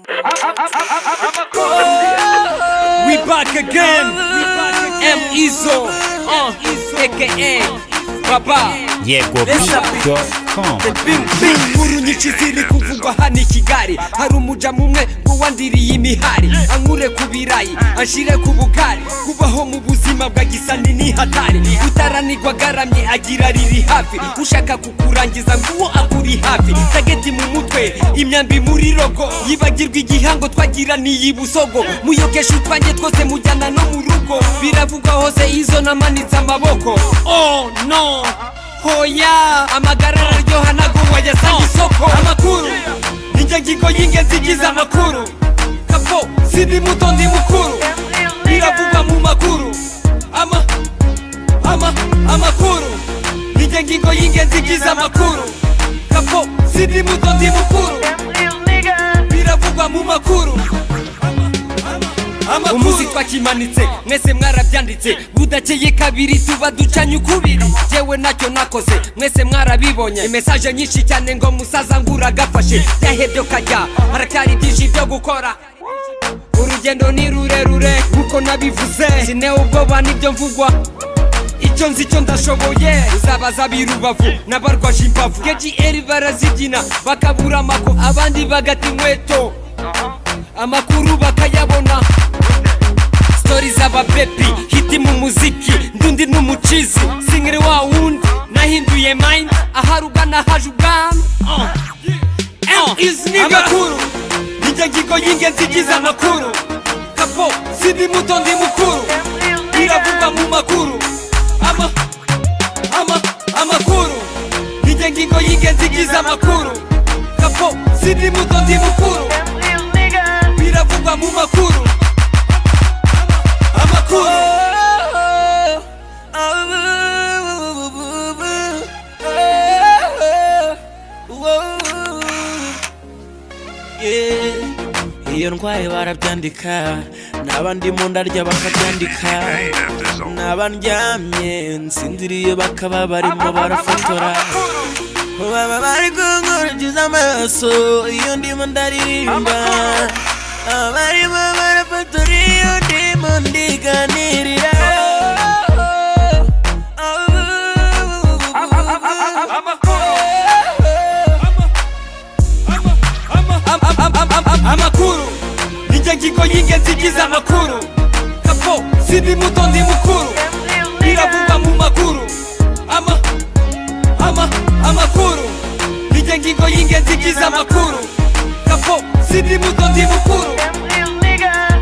We back again. M Izzo, aka Baba. YegoBeat.com. Inkuru nyinshi ziri kuvugwa hano i Kigali. Hari umujamu umwe ngo wandiriye imihari, ankure ku birayi anshire ku bugari. Kubaho mu buzima bwa gisani ni hatari, utaranigwa garamye agira riri hafi. Ushaka kukurangiza nguwo akuri hafi, tageti mu mutwe imyambi muri rogo. Yibagirwa igihango twagira niyi Busogo, muyokesha utwanjye twose mujyana no mu rugo. Biravugwa hose Izzo namanitse amaboko. Oh no, hoya amagara araryoha ntago wayasanga isoko. Amakuru ninjye ngingo y'ingenzi igize amakuru. Kapo sindi muto ndi mukuru, biravugwa mu makuru. Amakuru ninjye ngingo y'ingenzi igize amakuru. Kapo sindi muto ndi mukuru, biravugwa mu makuru. Umuzi twakimanitse mwese mwarabyanditse, budakeye kabiri tuba ducanye ukubiri. Jewe nacyo nakoze mwese mwarabibonye, message nyinshi cyane ngo musaza ngura gafashe. Yahebyo kajya haracyari byinshi byo gukora, urugendo ni rurerure nkuko nabivuze. Sine ubwoba nibyo mvugwa, icyo nzi cyo ndashoboye. Uzabaza birubavu n'abarwaje imbavu, KGL barazibyina bakabura amako, abandi bagata inkweto amakuru bakayabona. Stories z'aba baby hiti mu muziki, ndundi n'umucizi singire wa wundi nahinduye mind. Aharugana haje ubwana amakuru ninjye ngingo y'ingenzi igize amakuru. Kapo sindi muto ndi mukuru, biravugwa mu makuru. Amakuru ninjye ngingo y'ingenzi igize amakuru. Kapo sindi muto ndi mukuru, biravugwa mu makuru. Iyo ndwaye barabyandika, n'abandi mu ndarya bakabyandika, n'abandyamye nsinziriye bakaba barimo barafotora. Baba bari kunkurikiza amaso iyo ndimo ndaririmba, abarimo barafotora iyo ndimo ndiganirira. Amakuru ninjye ngingo y'ingenzi igize amakuru. Kapo sindi muto ndi mukuru, biravugwa mu makuru. Amakuru ninjye ngingo y'ingenzi igize amakuru. Kapo sindi muto ndi mukuru,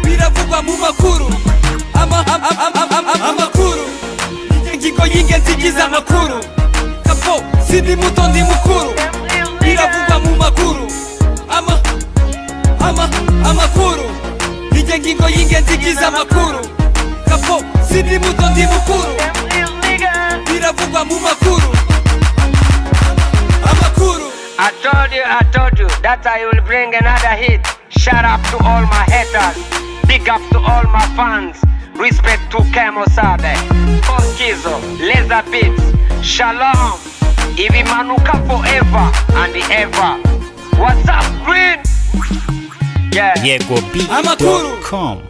biravugwa mu makuru. Amakuru ninjye ngingo y'ingenzi igize amakuru. Kapo sindi muto ndi mukuru, biravugwa mu makuru. Amakuru ninjye ngingo y'ingenzi igize amakuru. Kapo sindi muto ndi mukuru, biravugwa mu makuru. Amakuru. I told you that I will bring another hit. Shout out to all my haters, big up to all my fans, respect to Kemo Sabe, Izzo, Laser Beats, Shalom, Ibimanuka forever and ever. What's up, Green? Yeah. YegoBeat.com.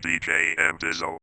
DJ M Izzo.